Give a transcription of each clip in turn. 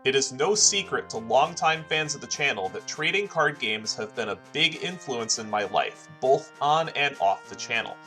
It is no secret to longtime fans of the channel that trading card games have been a big influence in my life, both on and off the channel.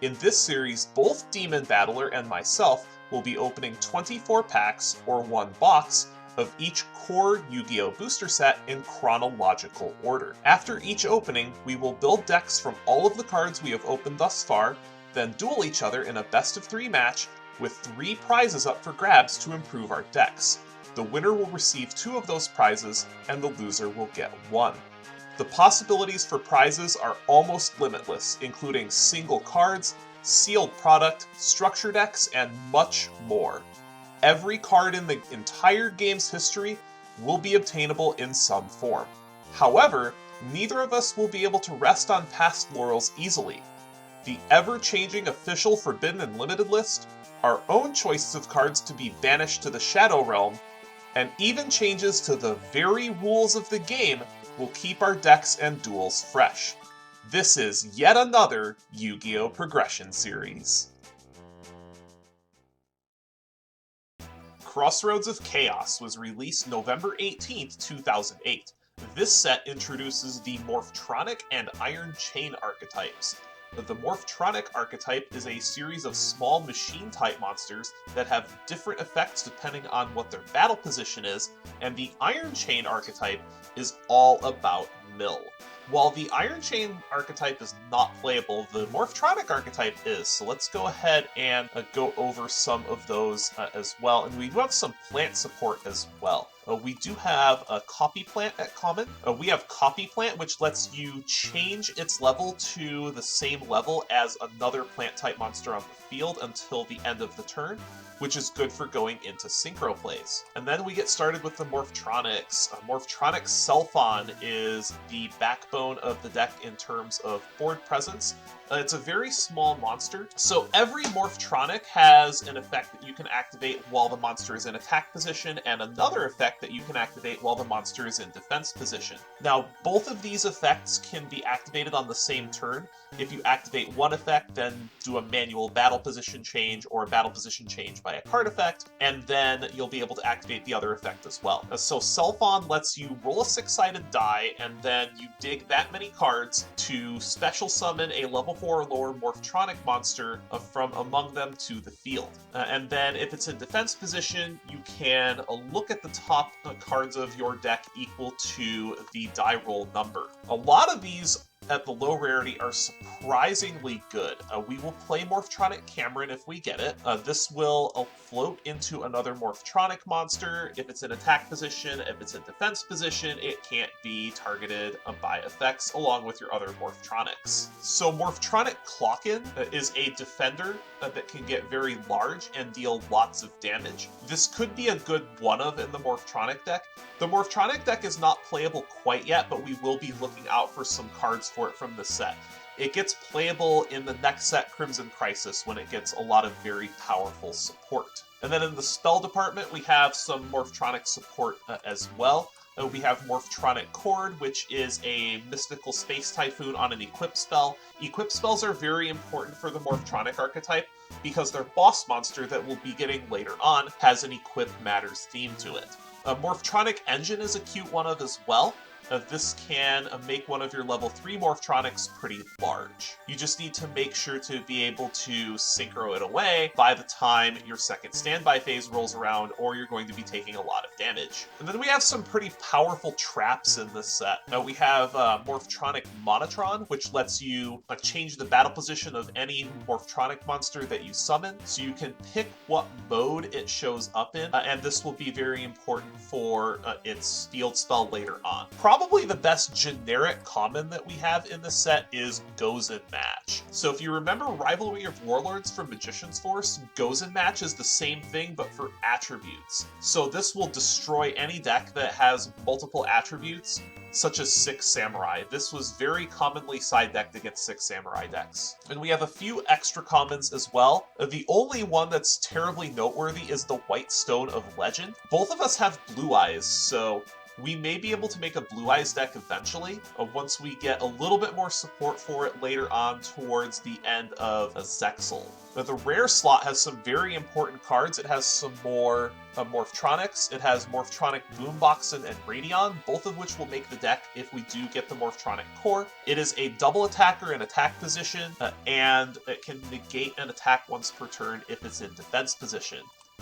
In this series, both DemonBattler and myself will be opening 24 packs, or one box, of each core Yu-Gi-Oh! Booster set in chronological order. After each opening, we will build decks from all of the cards we have opened thus far, then duel each other in a best-of-3 match with 3 prizes up for grabs to improve our decks. The winner will receive 2 of those prizes, and the loser will get 1. The possibilities for prizes are almost limitless, including single cards, sealed product, structure decks, and much more. Every card in the entire game's history will be obtainable in some form. However, neither of us will be able to rest on past laurels easily. The ever-changing official Forbidden and Limited list, our own choices of cards to be banished to the Shadow Realm, and even changes to the very rules of the game will keep our decks and duels fresh. This is yet another Yu-Gi-Oh! Progression series. Crossroads of Chaos was released November 18, 2008. This set introduces the Morphtronic and Iron Chain archetypes. The Morphtronic archetype is a series of small machine-type monsters that have different effects depending on what their battle position is, and the Iron Chain archetype is all about mill. While the Iron Chain archetype is not playable, the Morphtronic archetype is, so let's go ahead and go over some of those as well, and we have some plant support as well. We do have a Copy Plant at common. We have Copy Plant, which lets you change its level to the same level as another plant-type monster on the field until the end of the turn, which is good for going into synchro plays. And then we get started with the Morphtronics. Morphtronic Selphon is the backbone of the deck in terms of board presence. It's a very small monster, so every Morphtronic has an effect that you can activate while the monster is in attack position, and another effect that you can activate while the monster is in defense position. Now, both of these effects can be activated on the same turn. If you activate one effect, then do a manual battle position change, or a battle position change by a card effect, and then you'll be able to activate the other effect as well. So Selphon lets you roll a 6-sided die, and then you dig that many cards to special summon a level 4 or lower Morphtronic monster from among them to the field. And then if it's in defense position, you can look at the top cards of your deck equal to the die roll number. A lot of these at the low rarity are surprisingly good. We will play Morphtronic Cameron if we get it. This will float into another Morphtronic monster. If it's in attack position, if it's in defense position, it can't be targeted by effects along with your other Morphtronics. So Morphtronic Clock-In is a defender that can get very large and deal lots of damage. This could be a good one-of in the Morphtronic deck. The Morphtronic deck is not playable quite yet, but we will be looking out for some cards for it from the set. It gets playable in the next set, Crimson Crisis, when it gets a lot of very powerful support. And then in the spell department, we have some Morphtronic support as well. We have Morphtronic Chord, which is a mystical space typhoon on an equip spell. Equip spells are very important for the Morphtronic archetype because their boss monster that we'll be getting later on has an Equip Matters theme to it. Morphtronic Engine is a cute one-of as well. This can make one of your level 3 Morphtronics pretty large. You just need to make sure to be able to synchro it away by the time your second standby phase rolls around, or you're going to be taking a lot of damage. And then we have some pretty powerful traps in this set. We have Morphtronic Monotron, which lets you change the battle position of any Morphtronic monster that you summon, so you can pick what mode it shows up in, and this will be very important for its field spell later on. Probably the best generic common that we have in this set is Gozen Match. So if you remember Rivalry of Warlords from Magician's Force, Gozen Match is the same thing but for attributes. So this will destroy any deck that has multiple attributes, such as 6 Samurai. This was very commonly side decked against 6 Samurai decks. And we have a few extra commons as well. The only one that's terribly noteworthy is the White Stone of Legend. Both of us have blue eyes, so We may be able to make a Blue Eyes deck eventually, once we get a little bit more support for it later on towards the end of Zexal. Now, the rare slot has some very important cards. It has some more Morphtronics. It has Morphtronic Boomboxen and Radion, both of which will make the deck if we do get the Morphtronic core. It is a double attacker in attack position, and it can negate an attack once per turn if it's in defense position.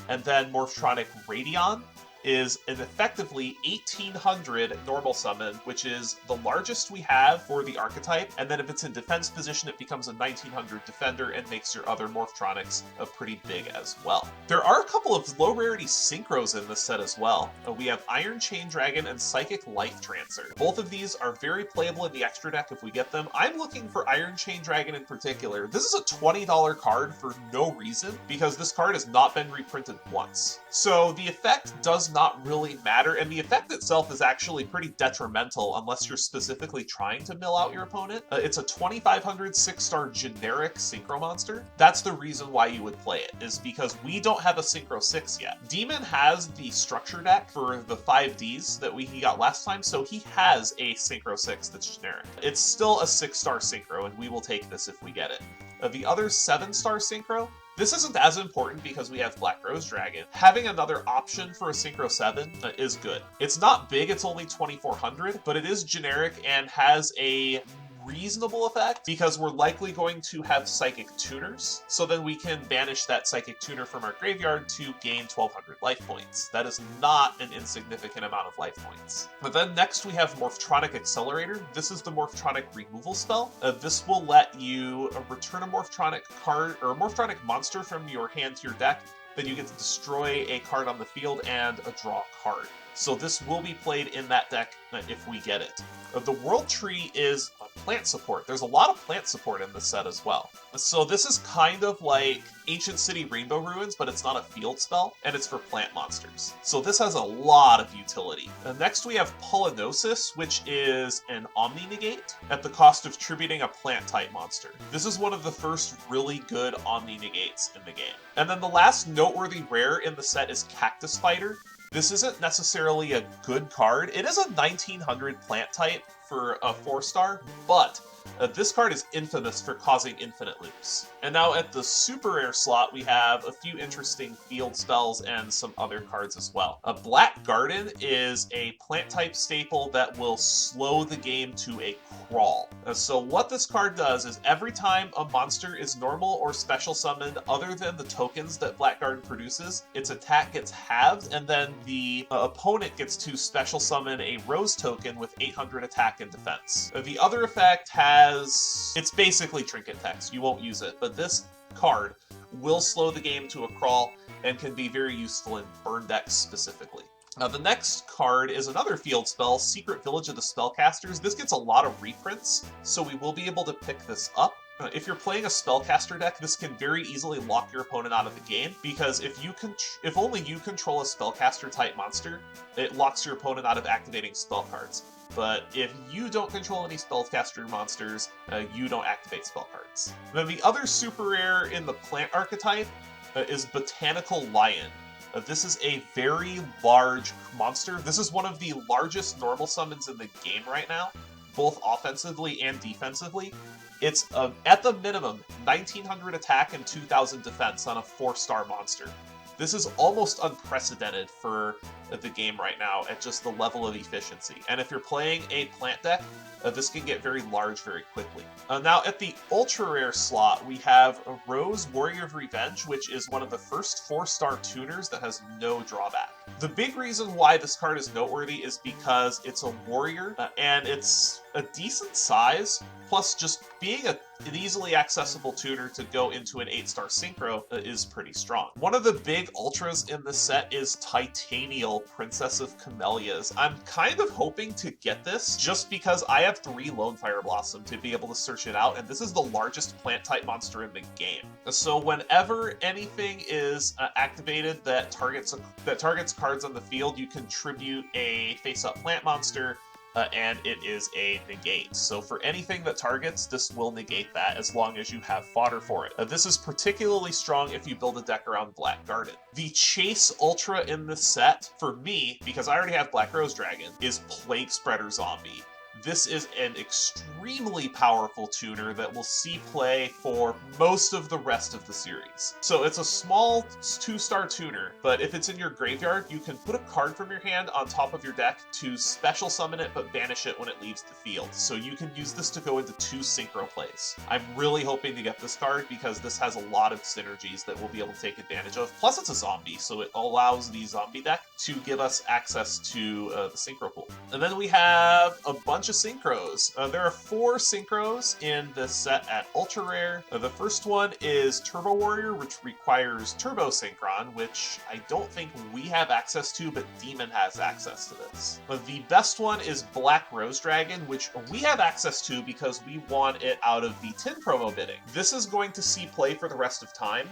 And then Morphtronic Radion is an effectively 1800 normal summon, which is the largest we have for the archetype, and then if it's in defense position, it becomes a 1900 defender and makes your other Morphtronics pretty big as well. There are a couple of low rarity synchros in this set as well. We have Iron Chain Dragon and Psychic Life Trancer. Both of these are very playable in the extra deck if we get them. I'm looking for Iron Chain Dragon in particular. This is a $20 card for no reason, because this card has not been reprinted once. So the effect does not really matter, and the effect itself is actually pretty detrimental unless you're specifically trying to mill out your opponent. It's a 2500 6-star generic Synchro monster. That's the reason why you would play it, is because we don't have a Synchro 6 yet. Demon has the structure deck for the 5Ds that he got last time, so he has a Synchro 6 that's generic. It's still a 6-star Synchro, and we will take this if we get it. The other 7-star Synchro, this isn't as important because we have Black Rose Dragon. Having another option for a Synchro 7 is good. It's not big, it's only 2400, but it is generic and has a reasonable effect because we're likely going to have Psychic Tuners, so then we can banish that Psychic Tuner from our graveyard to gain 1200 life points. That is not an insignificant amount of life points. But then next we have Morphtronic Accelerator. This is the Morphtronic removal spell. This will let you return a Morphtronic card or a Morphtronic monster from your hand to your deck. Then you get to destroy a card on the field and draw a card. So this will be played in that deck if we get it. The World Tree is plant support. There's a lot of plant support in this set as well. So this is kind of like Ancient City Rainbow Ruins, but it's not a field spell, and it's for plant monsters. So this has a lot of utility. Next we have Pollinosis, which is an Omni-Negate at the cost of tributing a plant-type monster. This is one of the first really good Omni-Negates in the game. And then the last noteworthy rare in the set is Cactus Fighter. This isn't necessarily a good card. It is a 1900 plant type for a 4-star, but this card is infamous for causing infinite loops. And now at the super rare slot, we have a few interesting field spells and some other cards as well. A Black Garden is a plant type staple that will slow the game to a crawl. So what this card does is every time a monster is normal or special summoned other than the tokens that Black Garden produces, its attack gets halved, and then the opponent gets to special summon a Rose token with 800 attack and defense. The other effect it's basically trinket text. You won't use it, but this card will slow the game to a crawl and can be very useful in burn decks specifically. Now the next card is another field spell, Secret Village of the Spellcasters. This gets a lot of reprints, so we will be able to pick this up. If you're playing a Spellcaster deck, this can very easily lock your opponent out of the game, because if only you control a Spellcaster type monster, it locks your opponent out of activating spell cards. But if you don't control any Spellcaster monsters, you don't activate spell cards. Then the other super rare in the plant archetype is Botanical Lion. This is a very large monster. This is one of the largest normal summons in the game right now, both offensively and defensively. It's, at the minimum, 1900 attack and 2000 defense on a 4-star monster. This is almost unprecedented for the game right now at just the level of efficiency. And if you're playing a plant deck, this can get very large very quickly. Now at the ultra rare slot, we have a Rose Warrior of Revenge, which is one of the first 4-star tuners that has no drawback. The big reason why this card is noteworthy is because it's a warrior, and it's a decent size, plus just being an easily accessible tutor to go into an 8-star synchro is pretty strong. One of the big ultras in this set is Titanial, Princess of Camellias. I'm kind of hoping to get this just because I have 3 Lone Fire Blossom to be able to search it out, and this is the largest plant type monster in the game. So whenever anything is activated that targets cards on the field, you contribute a face-up plant monster, and it is a negate. So for anything that targets, this will negate that as long as you have fodder for it. This is particularly strong if you build a deck around Black Garden. The Chase Ultra in this set, for me, because I already have Black Rose Dragon, is Plague Spreader Zombie. This is an extremely powerful tuner that will see play for most of the rest of the series. So it's a small 2-star tuner, but if it's in your graveyard, you can put a card from your hand on top of your deck to special summon it but banish it when it leaves the field. So you can use this to go into 2 synchro plays. I'm really hoping to get this card because this has a lot of synergies that we'll be able to take advantage of. Plus it's a zombie, so it allows the zombie deck to give us access to the synchro pool. And then we have a bunch of synchros. There are 4 synchros in this set at Ultra Rare. The first one is Turbo Warrior, which requires Turbo Synchron, which I don't think we have access to, but Demon has access to this. The best one is Black Rose Dragon, which we have access to because we want it out of the Tin promo bidding. This is going to see play for the rest of time,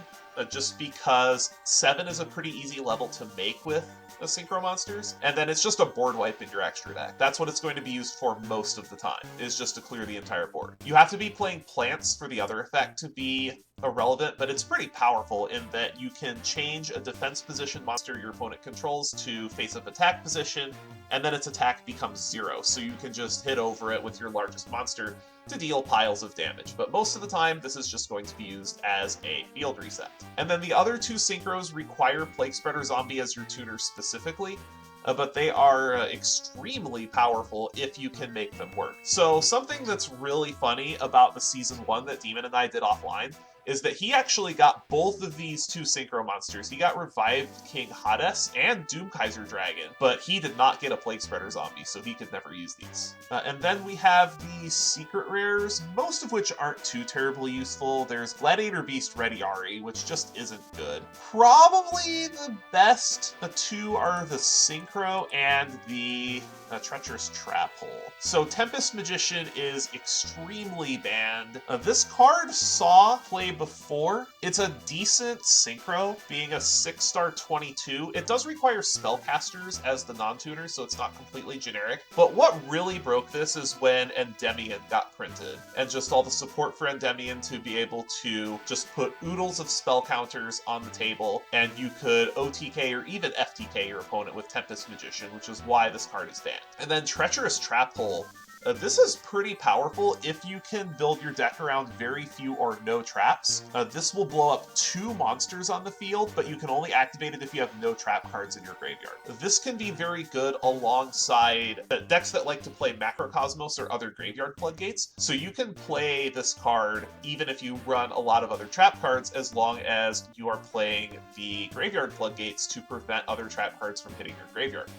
just because 7 is a pretty easy level to make with the synchro monsters, and then it's just a board wipe in your extra deck. That's what it's going to be used for most of the time, is just to clear the entire board. You have to be playing plants for the other effect to be irrelevant, but it's pretty powerful in that you can change a defense position monster your opponent controls to face-up attack position, and then its attack becomes 0, so you can just hit over it with your largest monster to deal piles of damage. But most of the time, this is just going to be used as a field reset. And then the other 2 synchros require Plague Spreader Zombie as your tuner specifically, but they are extremely powerful if you can make them work. So something that's really funny about the Season 1 that Demon and I did offline is that he actually got both of these 2 synchro monsters. He got Revived King Hades and Doom Kaiser Dragon, but he did not get a Plague Spreader Zombie, so he could never use these. And then we have the secret rares, most of which aren't too terribly useful. There's Gladiator Beast Rediari, which just isn't good. Probably the best 2 are the Synchro and the Treacherous Trap Hole. So Tempest Magician is extremely banned. This card saw play before. It's a decent synchro, being a 6-star 22. It does require spellcasters as the non-tuners, so it's not completely generic. But what really broke this is when Endymion got printed, and just all the support for Endymion to be able to just put oodles of spell counters on the table, and you could OTK or even FTK your opponent with Tempest Magician, which is why this card is banned. And then Treacherous Trap Hole. This is pretty powerful if you can build your deck around very few or no traps. This will blow up 2 monsters on the field, but you can only activate it if you have no trap cards in your graveyard. This can be very good alongside decks that like to play Macrocosmos or other graveyard floodgates. So you can play this card even if you run a lot of other trap cards, as long as you are playing the graveyard floodgates to prevent other trap cards from hitting your graveyard.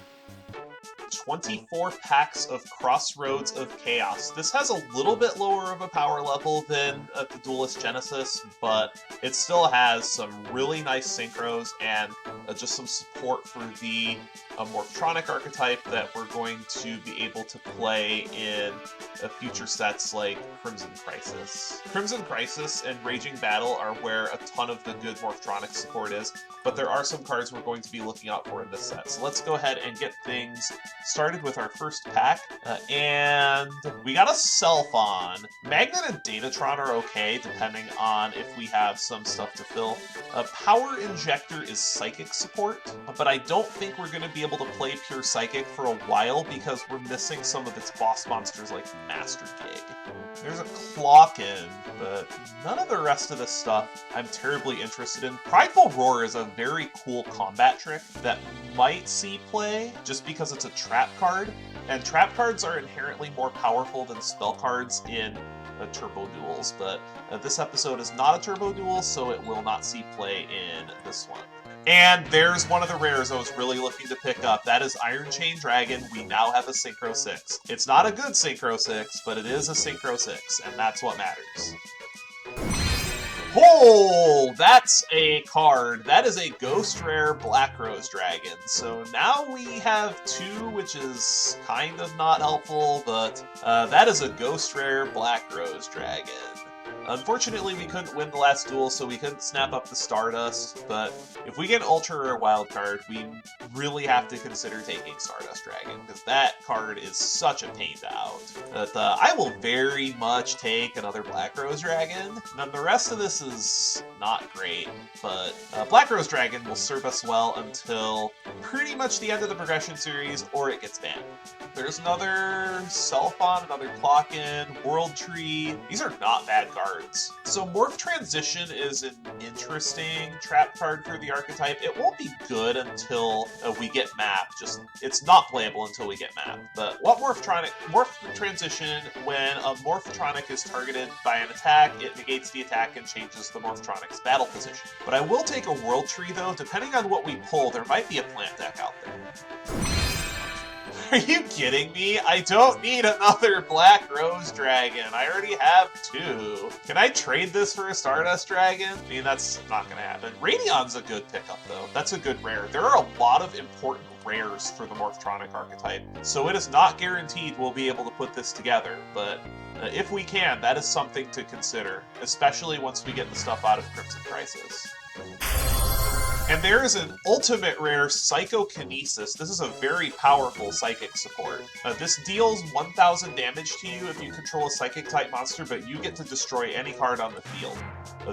24 packs of Crossroads of Chaos. This has a little bit lower of a power level than the Duelist Genesis, but it still has some really nice synchros and just some support for the Morphtronic archetype that we're going to be able to play in future sets like Crimson Crisis. Crimson Crisis and Raging Battle are where a ton of the good Morphtronic support is, but there are some cards we're going to be looking out for in this set. So let's go ahead and get things started with our first pack, and we got a Selphon. Magnet and Datatron are okay, depending on if we have some stuff to fill. Power Injector is Psychic support, but I don't think we're going to be able to play pure Psychic for a while because we're missing some of its boss monsters like Master Gig. There's a Clockin, but none of the rest of this stuff I'm terribly interested in. Prideful Roar is a very cool combat trick that might see play just because it's a trap card, and trap cards are inherently more powerful than spell cards in turbo duels, but this episode is not a turbo duel, so it will not see play in this one. And there's one of the rares I was really looking to pick up. That is Iron Chain Dragon. We now have a Synchro 6. It's not a good Synchro 6, but it is a Synchro 6, and that's what matters. Oh, that's a card. That is a Ghost Rare Black Rose Dragon. So now we have 2, which is kind of not helpful, but that is a Ghost Rare Black Rose Dragon. Unfortunately, we couldn't win the last duel, so we couldn't snap up the Stardust, but if we get an Ultra Rare wild card, we really have to consider taking Stardust Dragon, because that card is such a pain to out. But I will very much take another Black Rose Dragon. And then the rest of this is not great, but Black Rose Dragon will serve us well until pretty much the end of the progression series, or it gets banned. There's another Selfon, another Clock-In, World Tree. These are not bad cards. So Morph Transition is an interesting trap card for the archetype. It won't be good until we get Map. It's not playable until we get Map. But what Morph Transition, when a Morphtronic is targeted by an attack, it negates the attack and changes the Morphtronic's battle position. But I will take a World Tree though. Depending on what we pull, there might be a plant deck out there. Are you kidding me? I don't need another Black Rose Dragon. I already have 2. Can I trade this for a Stardust Dragon? I mean, that's not going to happen. Radion's a good pickup, though. That's a good rare. There are a lot of important rares for the Morphtronic archetype, so it is not guaranteed we'll be able to put this together, but if we can, that is something to consider, especially once we get the stuff out of Crimson Crisis. And there is an ultimate rare Psychokinesis. This is a very powerful psychic support. This deals 1000 damage to you if you control a psychic type monster, but you get to destroy any card on the field.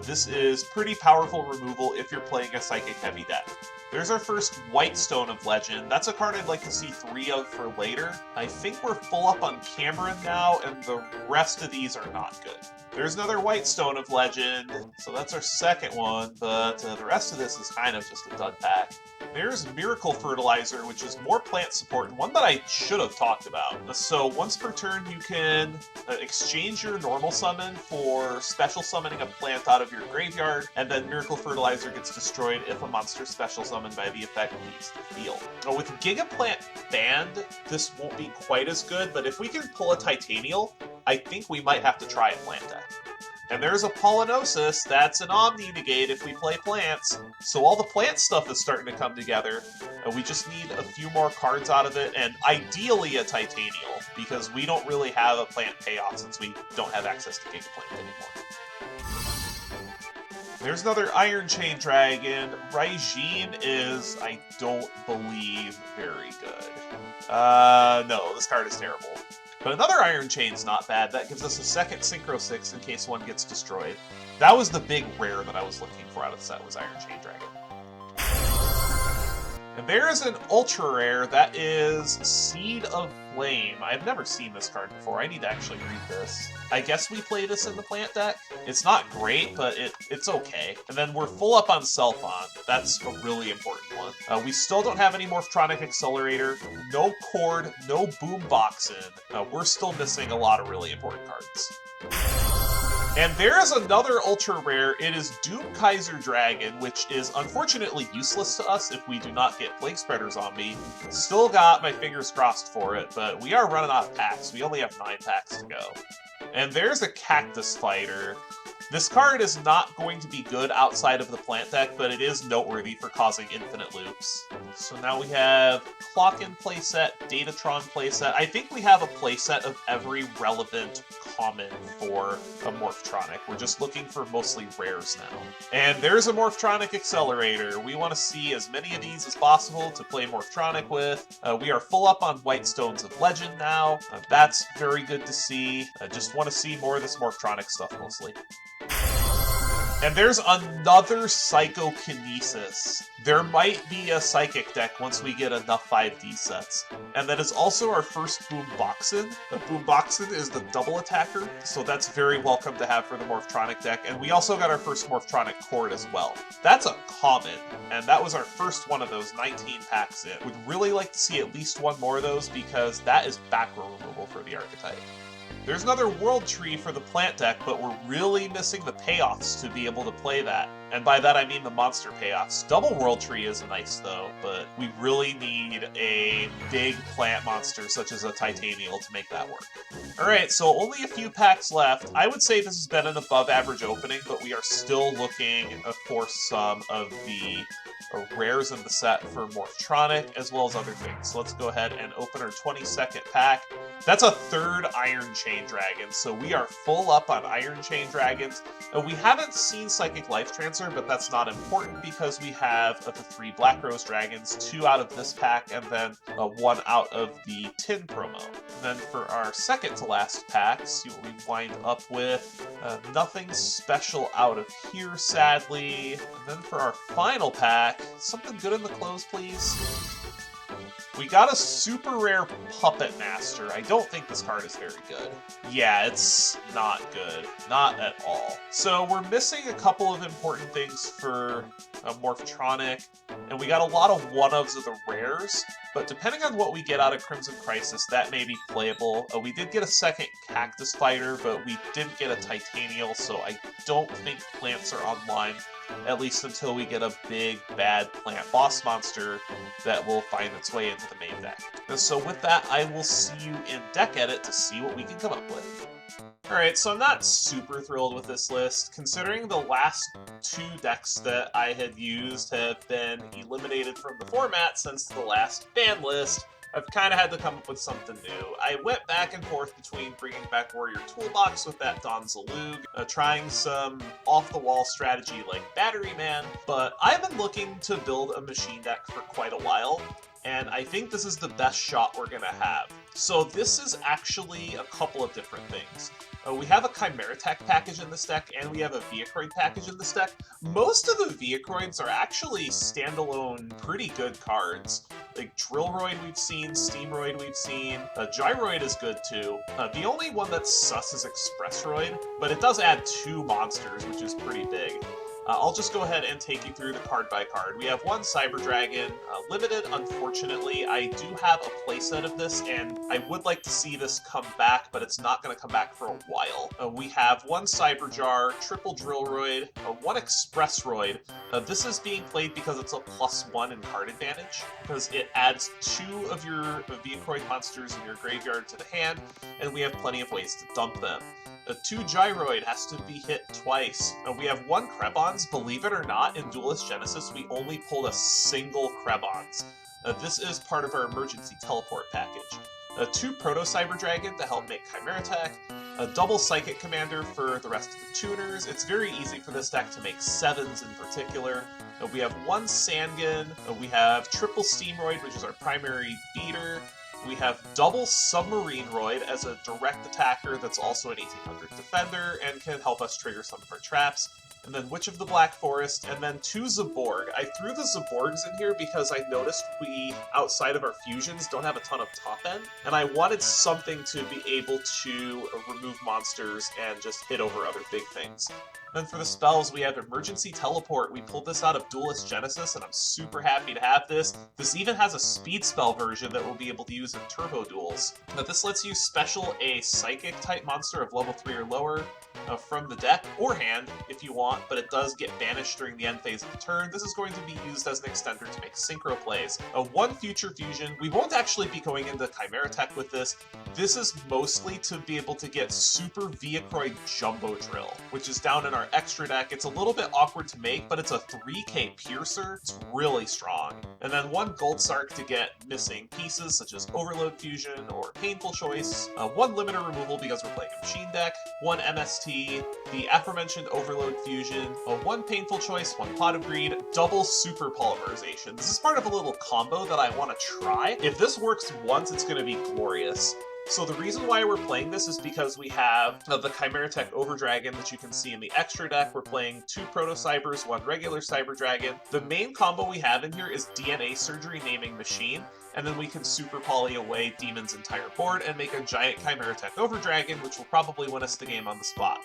This is pretty powerful removal if you're playing a psychic heavy deck. There's our first White Stone of Legend. That's a card I'd like to see 3 of for later. I think we're full up on Cameron now, and the rest of these are not good. There's another White Stone of Legend, so that's our second one, but the rest of this is kind of just a dud pack. There's Miracle Fertilizer, which is more plant support, and one that I should have talked about. So once per turn, you can exchange your normal summon for special summoning a plant out of your graveyard, and then Miracle Fertilizer gets destroyed if a monster special summoned by the effect leaves the field. Now, with Gigaplant banned, this won't be quite as good, but if we can pull a Titanial, I think we might have to try a plant deck. And there's a Pollinosis, that's an Omni-Negate if we play plants. So all the plant stuff is starting to come together, and we just need a few more cards out of it, and ideally a Titanial, because we don't really have a plant payoff since we don't have access to Gigaplant anymore. There's another Iron Chain Dragon. Raijin is, I don't believe, very good. No, this card is terrible. But another Iron Chain's not bad. That gives us a second Synchro 6 in case one gets destroyed. That was the big rare that I was looking for out of the set, was Iron Chain Dragon. And there is an ultra rare that is Seed of Flame. I've never seen this card before. I need to actually read this. I guess we play this in the plant deck. It's not great, but it's okay. And then we're full up on Selfon. That's a really important one. We still don't have any Morphtronic Accelerator, no Cord, no Boomboxin. We're still missing a lot of really important cards. And there is another ultra rare. It is Doom Kaiser Dragon, which is unfortunately useless to us if we do not get Plague Spreader Zombie. Still got my fingers crossed for it, but we are running out of packs. We only have 9 packs to go. And there's a Cactus Fighter. This card is not going to be good outside of the plant deck, but it is noteworthy for causing infinite loops. So now we have Clock-In playset, Datatron playset. I think we have a playset of every relevant common for a Morphtronic. We're just looking for mostly rares now. And there's a Morphtronic Accelerator. We want to see as many of these as possible to play Morphtronic with. We are full up on White Stones of Legend now. That's very good to see. I just want to see more of this Morphtronic stuff mostly. And there's another Psychokinesis. There might be a Psychic deck once we get enough 5D sets. And that is also our first Boomboxin. The Boomboxin is the double attacker, so that's very welcome to have for the Morphtronic deck. And we also got our first Morphtronic Cord as well. That's a common, and that was our first one of those 19 packs in. Would really like to see at least one more of those because that is back row removal for the archetype. There's another World Tree for the plant deck, but we're really missing the payoffs to be able to play that. And by that I mean the monster payoffs. Double World Tree is nice though, but we really need a big plant monster such as a Titanial to make that work. Alright, so only a few packs left. I would say this has been an above average opening, but we are still looking for some of the rares in the set for Morphtronic, as well as other things. So let's go ahead and open our 22nd pack. That's a third Iron Chain Dragon, so we are full up on Iron Chain Dragons. We haven't seen Psychic Life Transfer, but that's not important because we have the 3 Black Rose Dragons, 2 out of this pack, and then 1 out of the tin promo. And then for our second to last pack, see what we wind up with. Nothing special out of here, sadly. And then for our final pack, something good in the close, please. We got a super rare Puppet Master. I don't think this card is very good. Yeah, it's not good. Not at all. So we're missing a couple of important things for Morphtronic, and we got a lot of one-ofs of the rares, but depending on what we get out of Crimson Crisis, that may be playable. We did get a second Cactus Fighter, but we didn't get a Titanial, so I don't think plants are online, at least until we get a big, bad plant boss monster that will find its way into the main deck. And so with that, I will see you in Deck Edit to see what we can come up with. Alright, so I'm not super thrilled with this list, considering the last 2 decks that I had used have been eliminated from the format since the last ban list. I've kind of had to come up with something new. I went back and forth between bringing back Warrior Toolbox with that Don Zalug, trying some off-the-wall strategy like Battery Man, but I've been looking to build a machine deck for quite a while, and I think this is the best shot we're going to have. So this is actually a couple of different things. We have a Chimeratech package in this deck, and we have a Viacroid package in this deck. Most of the Viacroids are actually standalone, pretty good cards. Like Drillroid we've seen, Steamroid we've seen, Gyroid is good too. The only one that's sus is Expressroid, but it does add 2 monsters, which is pretty big. I'll just go ahead and take you through the card by card. We have 1 Cyber Dragon, limited, unfortunately. I do have a playset of this, and I would like to see this come back, but it's not going to come back for a while. We have 1 Cyber Jar, triple Drillroid, 1 Expressroid. This is being played because it's a +1 in card advantage, because it adds 2 of your Viacroid monsters in your graveyard to the hand, and we have plenty of ways to dump them. 2 Gyroid has to be hit twice. We have 1 Krebons. Believe it or not, in Duelist Genesis, we only pulled a single Krebons. This is part of our emergency teleport package. 2 Proto Cyber Dragon to help make Chimeratech. A double Psychic Commander for the rest of the tuners. It's very easy for this deck to make 7s in particular. We have 1 Sangan. We have triple Steamroid, which is our primary beater. We have double Submarine Roid as a direct attacker that's also an 1800 defender and can help us trigger some of our traps. And then Witch of the Black Forest, and then 2 Zaborg. I threw the Zaborgs in here because I noticed we, outside of our fusions, don't have a ton of top end, and I wanted something to be able to remove monsters and just hit over other big things. Then for the spells, we have Emergency Teleport. We pulled this out of Duelist Genesis, and I'm super happy to have this. This even has a speed spell version that we'll be able to use in Turbo Duels. But this lets you special a Psychic-type monster of level 3 or lower from the deck, or hand, if you want, but it does get banished during the end phase of the turn. This is going to be used as an extender to make synchro plays. 1 Future Fusion. We won't actually be going into Chimeratech with this. This is mostly to be able to get Super Viacroid Jumbo Drill, which is down in our extra deck. It's a little bit awkward to make, but it's a 3k Piercer. It's really strong. And then 1 Gold Sark to get missing pieces, such as Overload Fusion or Painful Choice. 1 Limiter Removal because we're playing a machine deck. 1 MST. The aforementioned Overload Fusion, 1 Painful Choice, 1 Pot of Greed, double Super Polymerization. This is part of a little combo that I want to try. If this works once, it's going to be glorious. So the reason why we're playing this is because we have the Chimeratech Overdragon that you can see in the extra deck. We're playing 2 Proto Cybers, 1 regular Cyber Dragon. The main combo we have in here is DNA Surgery Naming Machine, and then we can Super Poly away Demon's entire board and make a giant Chimeratech Overdragon, which will probably win us the game on the spot.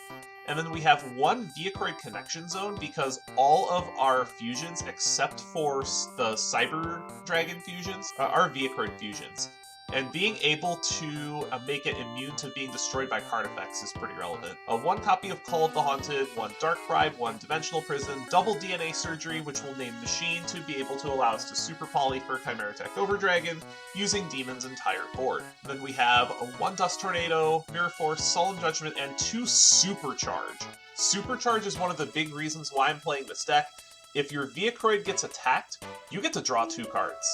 And then we have 1 Viacroid Connection Zone because all of our fusions, except for the Cyber Dragon fusions, are Viacroid fusions. And being able to make it immune to being destroyed by card effects is pretty relevant. 1 copy of Call of the Haunted, 1 Dark Bribe, 1 Dimensional Prison, double DNA Surgery, which will name Machine to be able to allow us to Super Poly for Chimeratech Overdragon using Demon's entire board. Then we have 1 Dust Tornado, Mirror Force, Solemn Judgment, and 2 Supercharge. Supercharge is one of the big reasons why I'm playing this deck. if your Vehicroid gets attacked, you get to draw 2 cards.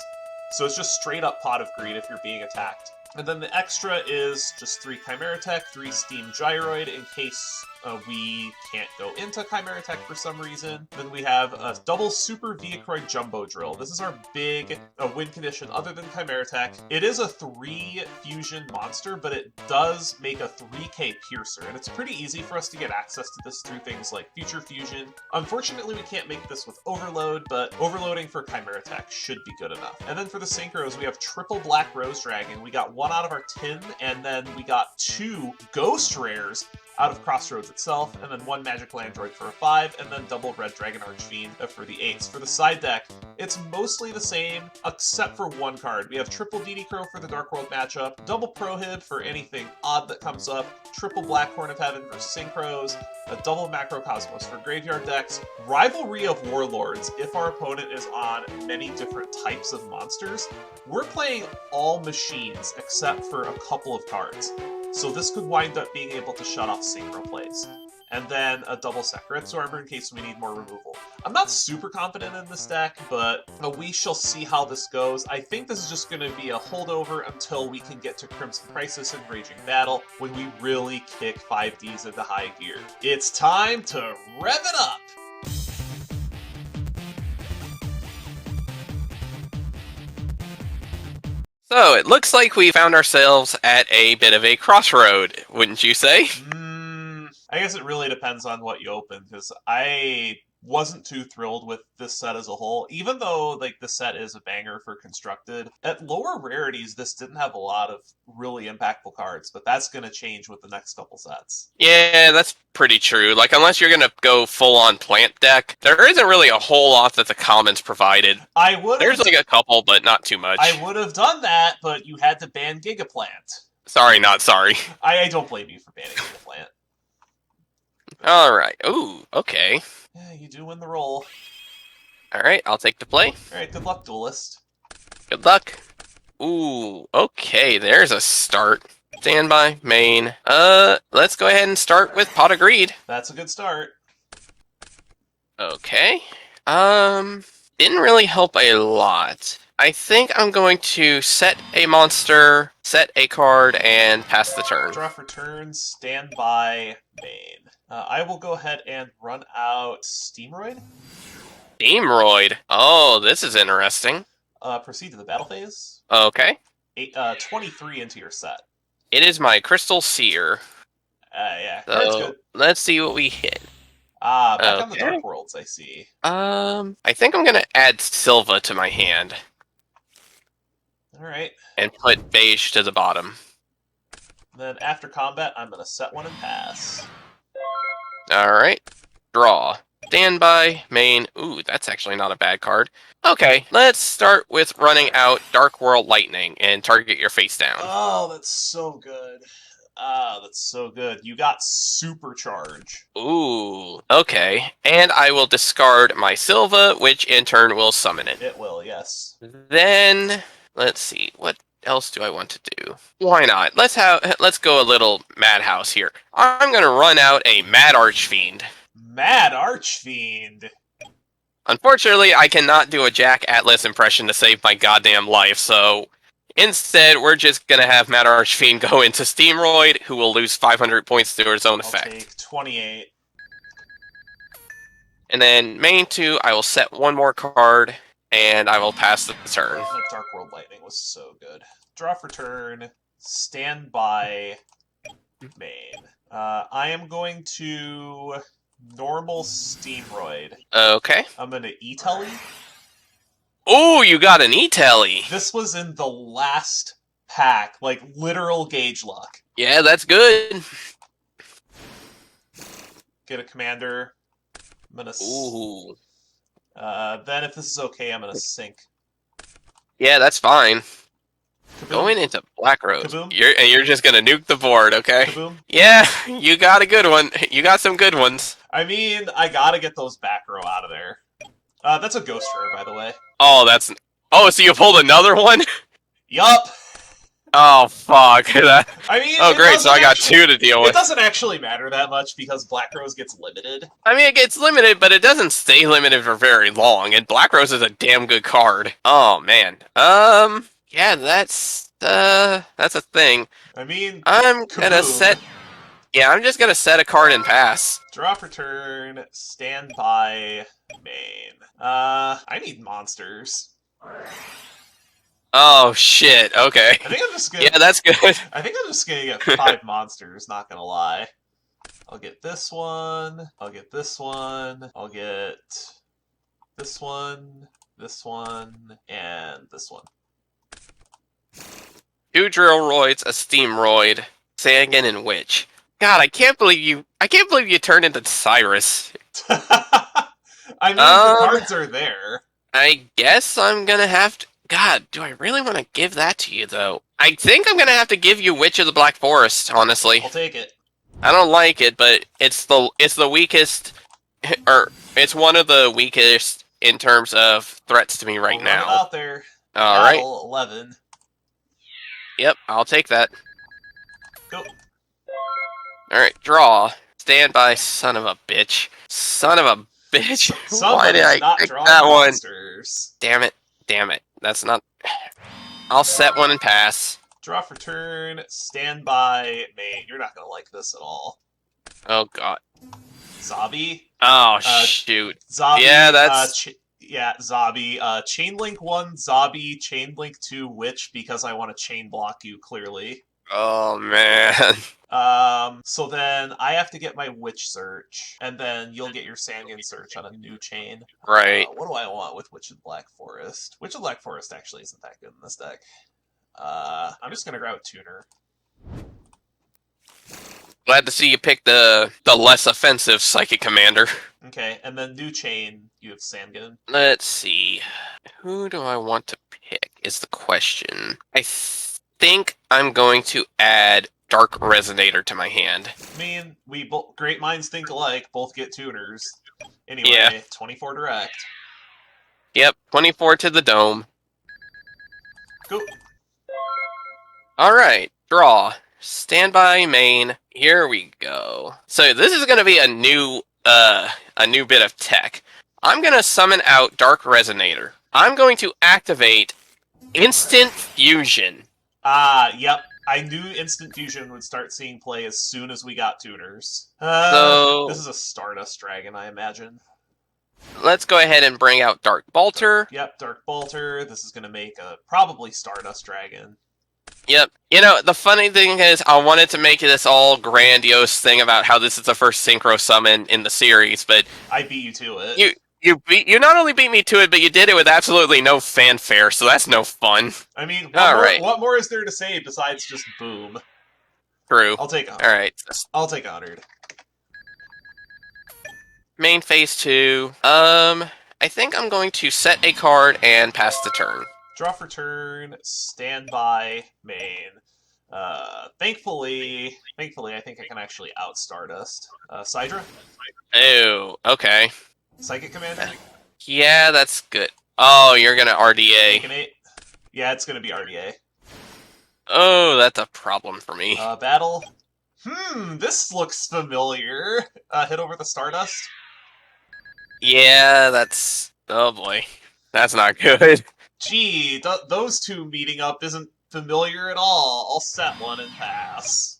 So it's just straight up Pot of Greed if you're being attacked. And then the extra is just 3 Chimera Tech, 3 Steam Gyroid in case we can't go into Chimera Tech for some reason. Then we have a double Super Vehicroid Jumbo Drill. This is our big win condition other than Chimera Tech. It is a 3 fusion monster, but it does make a 3k Piercer, and it's pretty easy for us to get access to this through things like Future Fusion. Unfortunately, we can't make this with Overload, but overloading for Chimera Tech should be good enough. And then for the Synchros, we have triple Black Rose Dragon. We got 1 out of our tin, and then we got 2 Ghost Rares out of Crossroads itself, and then 1 Magical Android for a 5, and then double Red Dragon Archfiend for the 8s. For the side deck, it's mostly the same, except for 1 card. We have triple DD Crow for the Dark World matchup, double Prohib for anything odd that comes up, triple Black Horn of Heaven for Synchros, a double Macrocosmos for graveyard decks, Rivalry of Warlords if our opponent is on many different types of monsters. We're playing all machines except for a couple of cards. So this could wind up being able to shut off synchro plays. And then a double Sakaretsu Armor in case we need more removal. I'm not super confident in this deck, but we shall see how this goes. I think this is just going to be a holdover until we can get to Crimson Crisis and Raging Battle, when we really kick 5Ds into high gear. It's time to rev it up! So, it looks like we found ourselves at a bit of a crossroad, wouldn't you say? I guess it really depends on what you open, because I wasn't too thrilled with this set as a whole, even though like the set is a banger for Constructed. At lower rarities, this didn't have a lot of really impactful cards, but that's going to change with the next couple sets. Yeah, that's pretty true. Like, unless you're going to go full-on plant deck, there isn't really a whole lot that the commons provided. There's like a couple, but not too much. I would have done that, but you had to ban Gigaplant. Sorry, not sorry. I don't blame you for banning Gigaplant. Alright. Ooh, okay. Yeah, you do win the roll. Alright, I'll take the play. Alright, good luck, Duelist. Good luck. Ooh, okay, there's a start. Standby, main. Let's go ahead and start with Pot of Greed. That's a good start. Okay. Didn't really help a lot. I think I'm going to set a monster, set a card, and pass the turn. Draw for turn, standby, main. I will go ahead and run out Steamroid. Steamroid? Oh, this is interesting. Proceed to the battle phase. Okay. 23 into your set. It is my Crystal Seer. Yeah, so that's good. Let's see what we hit. Back on the Dark Worlds, I see. I think I'm gonna add Silva to my hand. Alright. And put Beige to the bottom. Then after combat, I'm gonna set one and pass. Alright. Draw. Standby, main. Ooh, that's actually not a bad card. Okay, let's start with running out Dark World Lightning and target your face down. Oh, that's so good. That's so good. You got Supercharge. Ooh, okay. And I will discard my Silva, which in turn will summon it. It will, yes. Then, let's see, what else do I want to do? Why not? Let's go a little Madhouse here. I'm gonna run out a Mad Archfiend. Mad Archfiend? Unfortunately, I cannot do a Jack Atlas impression to save my goddamn life, so instead, we're just gonna have Mad Archfiend go into Steamroid, who will lose 500 points to his own effect. I'll take 28. And then, main 2, I will set one more card, and I will pass the turn. That Dark World Lightning was so good. Draw for turn, stand by, main. I am going to normal Steamroid. Okay. I'm gonna E-Telly. Ooh, you got an E-Telly! This was in the last pack, like literal gauge luck. Yeah, that's good. Get a commander. I'm gonna. Ooh. Then if this is okay, I'm gonna sink. Yeah, that's fine. Kaboom. Going into Black Rose. Kaboom. You're just gonna nuke the board, okay? Kaboom. Yeah, you got a good one. You got some good ones. I mean, I gotta get those back row out of there. That's a Ghost Rare, by the way. Oh, so you pulled another one? Yup! Oh, fuck. I mean, Oh, it great, so doesn't I got actually- two to deal It with. doesn't actually matter that much because Black Rose gets limited. I mean, it gets limited, but it doesn't stay limited for very long, and Black Rose is a damn good card. Oh, man. Yeah, that's a thing. I mean, I'm gonna kaboom. set... Yeah, I'm just gonna set a card and pass. Draw for turn, stand by, main. I need monsters. Oh, shit, okay. I think I'm just gonna... Yeah, that's good. I think I'm just gonna get 5 monsters, not gonna lie. I'll get this one, I'll get this one, I'll get this one, and this one. 2 Drillroids, a Steamroid, Sangan, and Witch. God, I can't believe you turned into Cyrus. I mean, the cards are there. I guess I'm gonna have to... God, do I really want to give that to you, though? I think I'm gonna have to give you Witch of the Black Forest, honestly. I'll take it. I don't like it, but it's the weakest... Or, it's one of the weakest in terms of threats to me right I'll run it now. out there. Alright. Battle 11. Yep, I'll take that. Go. Alright, draw. Stand by, son of a bitch. Son of a bitch. Why did I pick that one? Monsters. Damn it. Damn it. That's not... I'll set one and pass. Draw for turn, stand by, main. You're not gonna like this at all. Oh, God. Zabi. Oh, shoot. Zabi. Yeah, that's... Zabi. Chainlink 1, Zabi. Chainlink 2, Witch, because I want to chain block you, clearly. Oh, man. So then I have to get my Witch search, and then you'll get your Sangan search on a new chain. Right. What do I want with Witch of Black Forest? Witch of Black Forest actually isn't that good in this deck. I'm just gonna grab a tuner. Glad to see you pick the less offensive Psychic Commander. Okay, and then new chain, you have Sangan. Let's see. Who do I want to pick is the question. I think I'm going to add Dark Resonator to my hand. I mean, we both great minds think alike. Both get tuners. Anyway, Yeah. 24 direct. Yep, 24 to the dome. Go. Alright, draw. Standby main. Here we go. So this is gonna be a new bit of tech. I'm gonna summon out Dark Resonator. I'm going to activate Instant Fusion. Yep. I knew Instant Fusion would start seeing play as soon as we got tuners. So this is a Stardust Dragon, I imagine. let's go ahead and bring out Dark Bolter. Yep, Dark Bolter. This is gonna make a probably Stardust Dragon. Yep. You know, the funny thing is, I wanted to make this all grandiose thing about how this is the first synchro summon in the series, but I beat you to it. you not only beat me to it, but you did it with absolutely no fanfare, so that's no fun. I mean, what more is there to say besides just boom? True. I'll take 100. Alright. I'll take 100. Main phase 2. I think I'm going to set a card and pass the turn. Draw for turn, stand by, main. Thankfully, I think I can actually out Stardust. Sidra? Oh, okay. Psychic Commander? Yeah, that's good. Oh, you're gonna RDA. Take an 8? Yeah, it's gonna be RDA. Oh, that's a problem for me. Battle? This looks familiar. Hit over the Stardust? Yeah, that's... Oh boy. That's not good. Gee, those two meeting up isn't familiar at all. I'll set one and pass.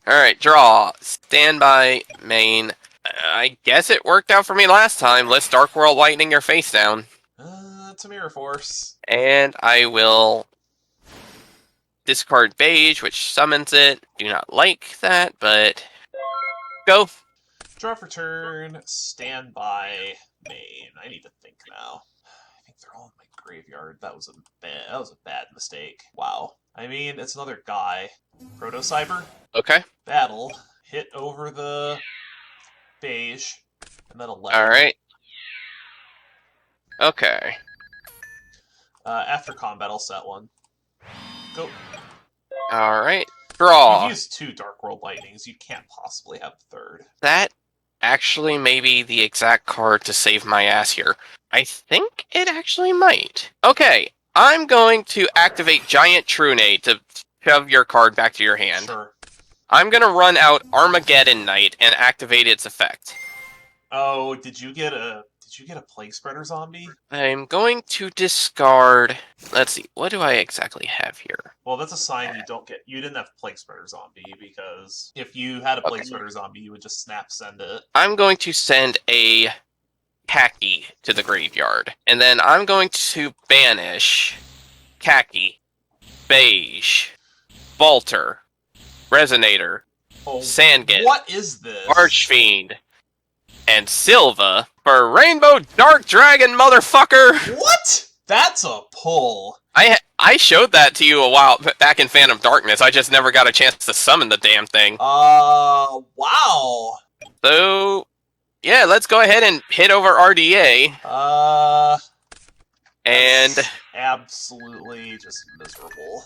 Alright, draw. Standby, main. I guess it worked out for me last time. Let's Dark World Lightning your face down. It's a Mirror Force. And I will discard Beige, which summons it. Do not like that, but... Go. Draw for turn, stand by, main. I need to think now. I think they're all in my graveyard. That was a bad mistake. Wow. I mean, it's another guy. Proto Cyber. Okay. Battle. Hit over the Beige. And then 11. Alright. Okay. After combat, I'll set one. Go. Alright. Draw. You've used 2 Dark World Lightnings. You can't possibly have the 3rd. That actually may be the exact card to save my ass here. I think it actually might. Okay. I'm going to activate Giant Trunade to shove your card back to your hand. Sure. I'm going to run out Armageddon Knight and activate its effect. Oh, did you get a Plague Spreader zombie? I'm going to discard... Let's see, what do I exactly have here? Well, that's a sign you don't get. You didn't have Plague Spreader zombie, because if you had a Plague Spreader zombie, you would just snap send it. I'm going to send a Khaki to the graveyard. And then I'm going to banish Khaki, Beige, Bolter, Resonator, Oh, Sandgit, what is this? Archfiend, and Silva for Rainbow Dark Dragon, motherfucker! What? That's a pull. I showed that to you a while back in Phantom Darkness. I just never got a chance to summon the damn thing. Wow. So, yeah, let's go ahead and hit over RDA. And absolutely just miserable.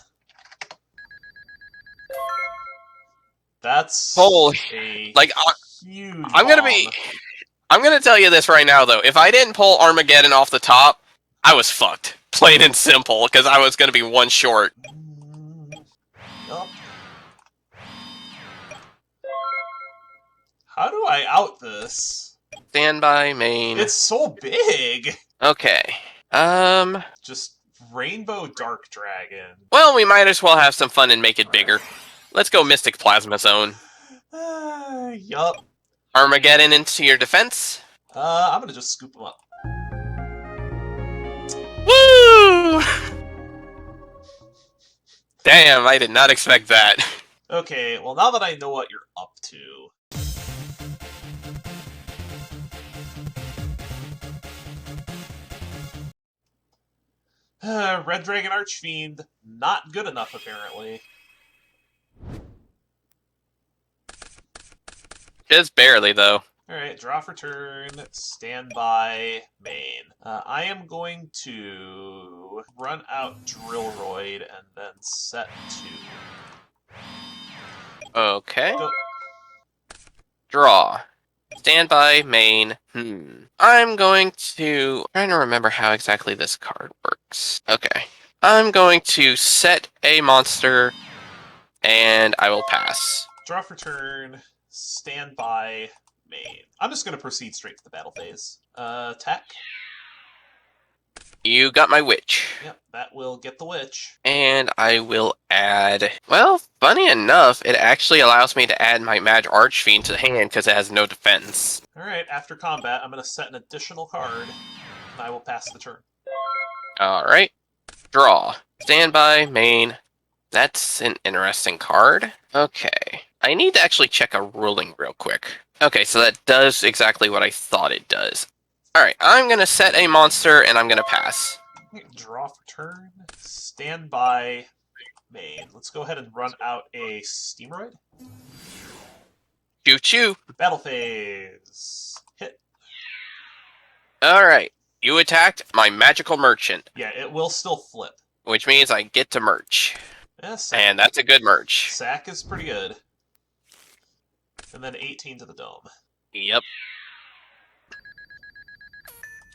That's holy, like huge. I'm gonna tell you this right now though. If I didn't pull Armageddon off the top, I was fucked. Plain and simple, because I was gonna be one short. Yup. How do I out this? Standby main. It's so big. Okay. Just Rainbow Dark Dragon. Well, we might as well have some fun and make it bigger. Let's go Mystic Plasma Zone. Yup. Armageddon into your defense. I'm gonna just scoop him up. Woo! Damn, I did not expect that. Okay, well now that I know what you're up to... Red Dragon Archfiend, not good enough apparently. Just barely, though. Alright, draw for turn, standby, main. I am going to run out Drillroid and then set 2. Okay. Go. Draw. Standby, main. I'm going to... trying to remember how exactly this card works. Okay. I'm going to set a monster, and I will pass. Draw for turn, standby, main. I'm just going to proceed straight to the battle phase. Attack. You got my witch. Yep, that will get the witch. And I will add... well, funny enough, it actually allows me to add my Mad Archfiend to the hand because it has no defense. Alright, after combat, I'm going to set an additional card, and I will pass the turn. Alright. Draw. Standby, main. That's an interesting card. Okay. I need to actually check a ruling real quick. Okay, so that does exactly what I thought it does. Alright, I'm going to set a monster, and I'm going to pass. Draw for turn, standby, main. Let's go ahead and run out a Steamroid. Choo-choo. Battle phase. Hit. Alright. You attacked my Magical Merchant. Yeah, it will still flip. Which means I get to merch. Yeah, And that's a good merch. Sack is pretty good. And then 18 to the dome. Yep.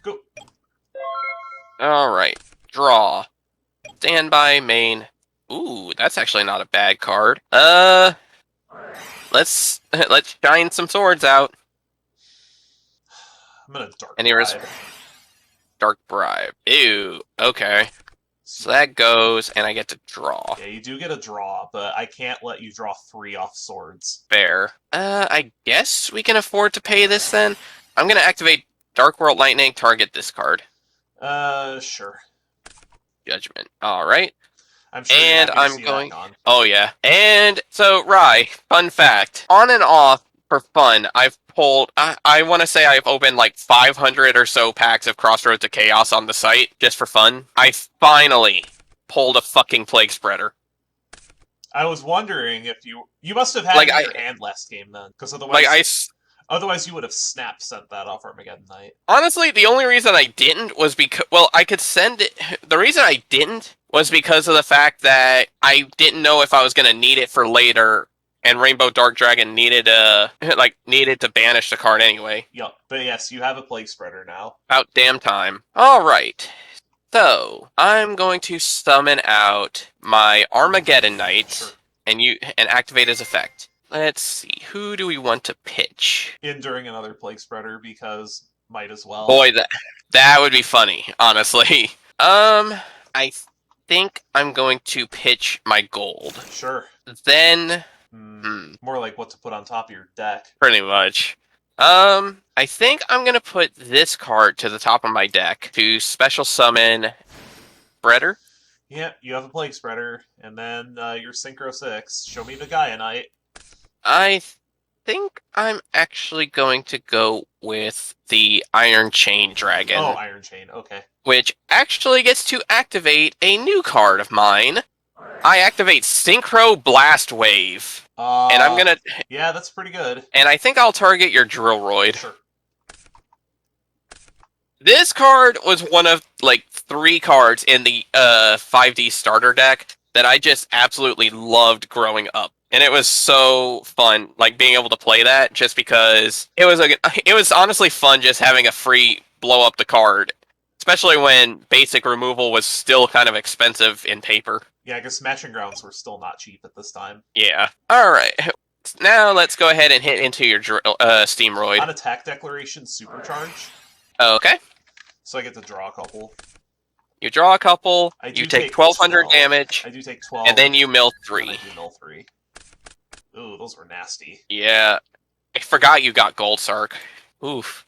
Go. Alright. Draw. Standby, main. Ooh, that's actually not a bad card. Let's shine some swords out. I'm gonna dark And here's bribe. Dark Bribe. Ew. Okay. So that goes, and I get to draw. Yeah, you do get a draw, but I can't let you draw 3 off swords. Fair. I guess we can afford to pay this then. I'm gonna activate Dark World Lightning, target this card. Sure. Judgment. Alright. I'm sure you're And happy to I'm see going... that gone. oh yeah. And so, Rye, fun fact. On and off, for fun, I've pulled... I want to say I've opened like 500 or so packs of Crossroads to Chaos on the site, just for fun. I finally pulled a fucking Plague Spreader. I was wondering if you must have had Like, it in your hand last game then, because otherwise you would have snap sent that off Armageddon Night. Honestly, the only reason I didn't was because... well, I could send it... the reason I didn't was because of the fact that I didn't know if I was going to need it for later, and Rainbow Dark Dragon needed to banish the card anyway. Yup, but yes, you have a Plague Spreader now. About damn time. Alright. So, I'm going to summon out my Armageddon Knight Sure. and activate his effect. Let's see, who do we want to pitch? During another Plague Spreader, because might as well. Boy, that would be funny, honestly. I think I'm going to pitch my gold. Sure. Then, More like what to put on top of your deck. pretty much. I think I'm gonna put this card to the top of my deck to special summon Spreader. Yeah, you have a Plague Spreader, and then your Synchro 6. Show me the Gaia Knight. I think I'm actually going to go with the Iron Chain Dragon. Oh, Iron Chain, okay. Which actually gets to activate a new card of mine. I activate Synchro Blast Wave. And I'm gonna... Yeah, that's pretty good. And I think I'll target your Drillroid. Sure. This card was one of, like, 3 cards in the 5D starter deck that I just absolutely loved growing up. And it was so fun, like, being able to play that, just because it was honestly fun just having a free blow up the card. Especially when basic removal was still kind of expensive in paper. Yeah, I guess Smashing Grounds were still not cheap at this time. Yeah. Alright. Now let's go ahead and hit into your Steamroid. On Attack Declaration Supercharge. Okay. So I get to draw a couple. You draw a couple, you take 1,200 12. damage, I do take 12. and then you mill 3. And I do mill 3. Ooh, those were nasty. Yeah. I forgot you got Gold Sark. Oof.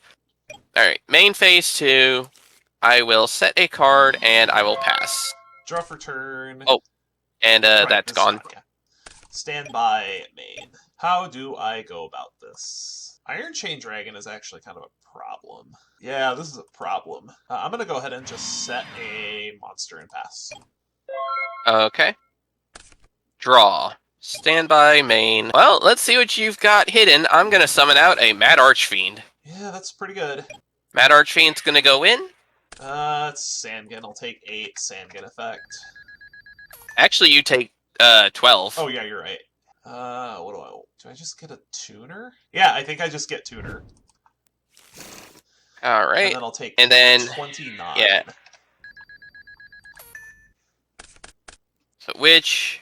Alright, main phase 2. I will set a card, and I will pass. Draw for turn. Oh, and Right, that's gone. Yeah. Stand by main. How do I go about this? Iron Chain Dragon is actually kind of a problem. Yeah, this is a problem. I'm going to go ahead and just set a monster and pass. Okay. Draw. Stand by main. Well, let's see what you've got hidden. I'm going to summon out a Mad Archfiend. Yeah, that's pretty good. Mad Archfiend's going to go in. It's Sandgen. I'll take 8 Sandgen effect. Actually, you take 12. Oh, yeah, you're right. What do I just get a tuner? Yeah, I think I just get tuner. Alright. And then I'll take 29. Yeah. So, which...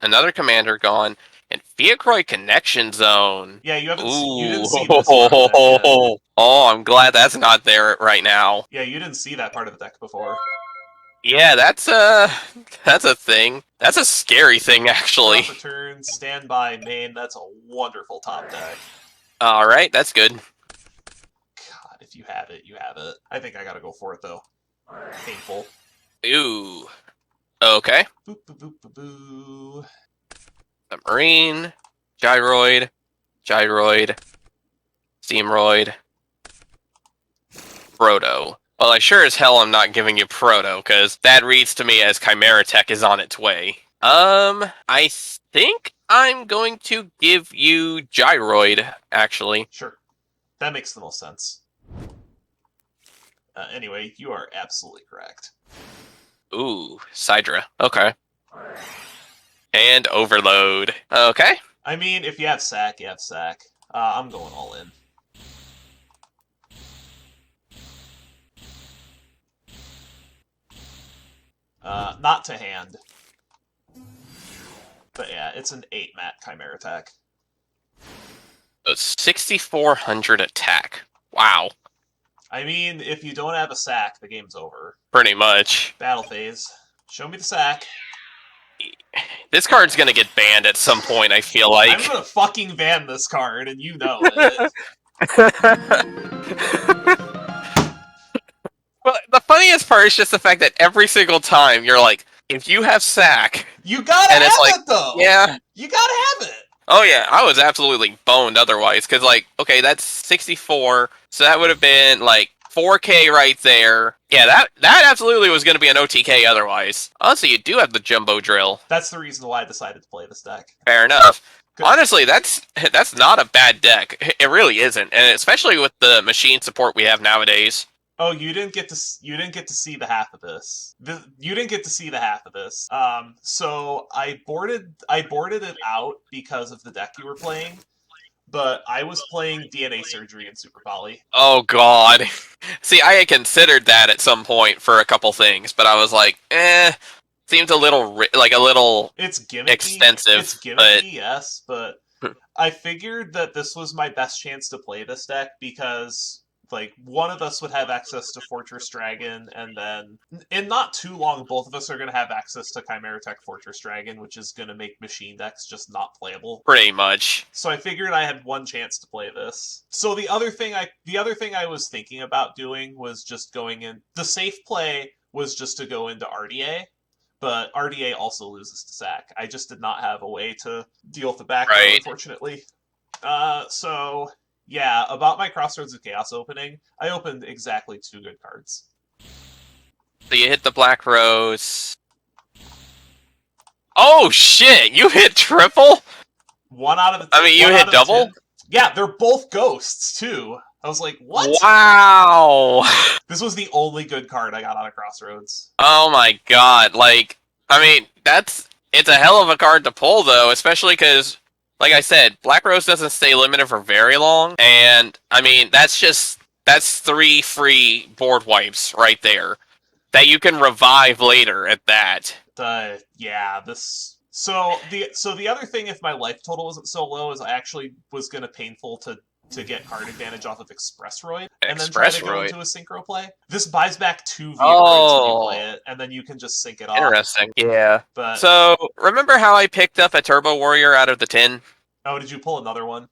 Another commander gone. And Fiacroy Connection Zone. Yeah, you didn't see this Oh, I'm glad that's not there right now. Yeah, you didn't see that part of the deck before. Yeah, that's a thing. That's a scary thing, actually. Draw for turn, stand by main. That's a wonderful top deck. Alright, that's good. God, if you have it, you have it. I think I gotta go for it, though. Painful. Ooh. Okay. Boop, boop, boop, boop, boo. Submarine. Gyroid. Steamroid. Proto. Well, I sure as hell am not giving you Proto, because that reads to me as Chimera Tech is on its way. I think I'm going to give you Gyroid, actually. Sure. That makes the most sense. Anyway, you are absolutely correct. Ooh, Sidra. Okay. And Overload. Okay. I mean, if you have sack, you have sack. I'm going all in. Not to hand. But yeah, it's an 8-mat Chimera Attack. So 6,400 attack. Wow. I mean, if you don't have a sack, the game's over. Pretty much. Battle phase. Show me the sack. This card's gonna get banned at some point, I feel like. I'm gonna fucking ban this card, and you know it. Well, the funniest part is just the fact that every single time you're like, if you have sack... You gotta have it, though! Yeah. You gotta have it! Oh yeah, I was absolutely boned otherwise, because like, okay, that's 64, so that would have been like 4K right there. Yeah, that absolutely was going to be an OTK otherwise. Also, you do have the Jumbo Drill. That's the reason why I decided to play this deck. Fair enough. Good. Honestly, that's not a bad deck. It really isn't, and especially with the machine support we have nowadays. Oh, you didn't get to see the half of this. You didn't get to see the half of this. So I boarded it out because of the deck you were playing. but I was playing DNA Surgery in Super Poly. Oh god. See, I had considered that at some point for a couple things, but I was like, seems a little like a little It's gimmicky. extensive. It's gimmicky, but yes, but I figured that this was my best chance to play this deck because, like, one of us would have access to Fortress Dragon, and then, in not too long, both of us are going to have access to Chimera Tech Fortress Dragon, which is going to make machine decks just not playable. Pretty much. So I figured I had one chance to play this. So the other thing I was thinking about doing was just going in. The safe play was just to go into RDA. But RDA also loses to SAC. I just did not have a way to deal with the back row, unfortunately. So, yeah, about my Crossroads of Chaos opening, I opened exactly 2 good cards. So you hit the Black Rose. Oh, shit! You hit triple? 1 out of the I mean, you hit double? 10. Yeah, they're both ghosts, too. I was like, what? Wow! This was the only good card I got out of Crossroads. Oh my god, like, I mean, it's a hell of a card to pull, though, especially because, like I said, Black Rose doesn't stay limited for very long, and, I mean, that's 3 free board wipes right there, that you can revive later at that. Yeah, this... So the other thing, if my life total wasn't so low, is I actually was going to painful to get card advantage off of Express Roid, and then try to go into a synchro play. This buys back 2 Roids when you play it, and then you can just sync it off. Interesting. Yeah. But so, remember how I picked up a Turbo Warrior out of the tin? Oh, did you pull another one?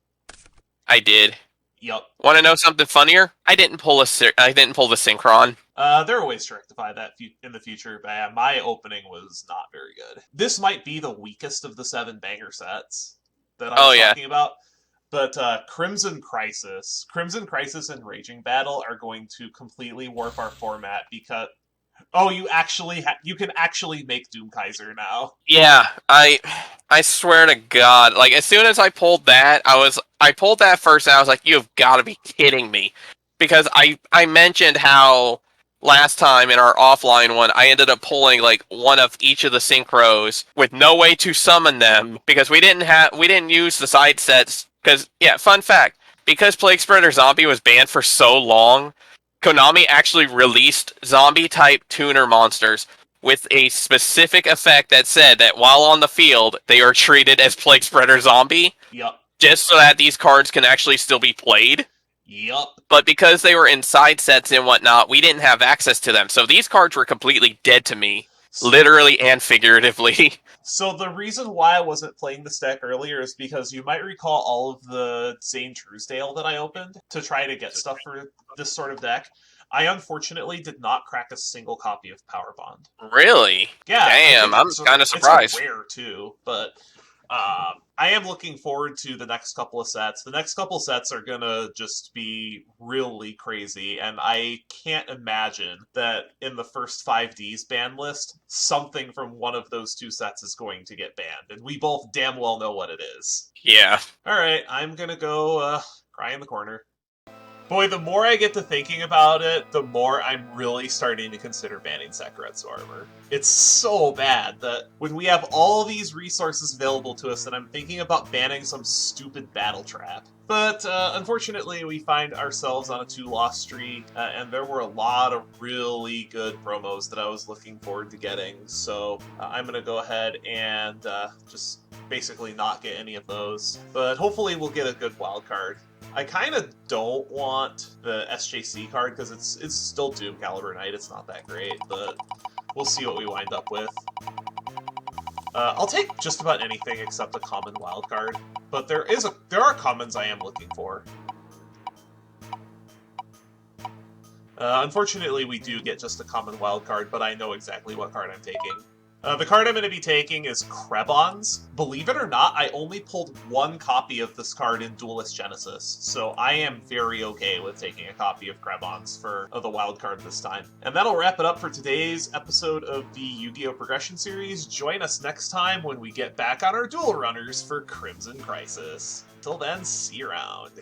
I did. Yup. Want to know something funnier? I didn't pull the Synchron. There are ways to rectify that in the future, but yeah, my opening was not very good. This might be the weakest of the 7 banger sets that I was talking about. But Crimson Crisis and Raging Battle are going to completely warp our format because you can actually make Doom Kaiser now. Yeah, I swear to God, like as soon as I pulled that, I pulled that first and I was like, you've got to be kidding me, because I mentioned how last time in our offline one, I ended up pulling like one of each of the synchros with no way to summon them because we didn't use the side sets. Because, yeah, fun fact, because Plague Spreader Zombie was banned for so long, Konami actually released zombie-type tuner monsters with a specific effect that said that while on the field, they are treated as Plague Spreader Zombie. Yup. Just so that these cards can actually still be played. Yup. But because they were in side sets and whatnot, we didn't have access to them. So these cards were completely dead to me, literally and figuratively. So the reason why I wasn't playing this deck earlier is because you might recall all of the Zane Truesdale that I opened to try to get stuff for this sort of deck. I unfortunately did not crack a single copy of Power Bond. Really? Yeah. Damn, I'm kind of surprised. It's rare too, but I am looking forward to the next couple of sets. The next couple of sets are gonna just be really crazy, and I can't imagine that in the first 5Ds ban list, something from one of those 2 sets is going to get banned, and we both damn well know what it is. Yeah. Alright, I'm gonna go cry in the corner. Boy, the more I get to thinking about it, the more I'm really starting to consider banning Sakaretsu Armor. It's so bad that when we have all these resources available to us, that I'm thinking about banning some stupid battle trap. But unfortunately, we find ourselves on a 2-loss streak, and there were a lot of really good promos that I was looking forward to getting. So I'm going to go ahead and just basically not get any of those. But hopefully we'll get a good wild card. I kind of don't want the SJC card because it's still Doom Caliber Knight. It's not that great, but we'll see what we wind up with. I'll take just about anything except a common wild card, but there are commons I am looking for. Unfortunately, we do get just a common wild card, but I know exactly what card I'm taking. The card I'm going to be taking is Krebons. Believe it or not, I only pulled 1 copy of this card in Duelist Genesis, so I am very okay with taking a copy of Krebons for the wild card this time. And that'll wrap it up for today's episode of the Yu-Gi-Oh! Progression Series. Join us next time when we get back on our duel runners for Crimson Crisis. Till then, see you around.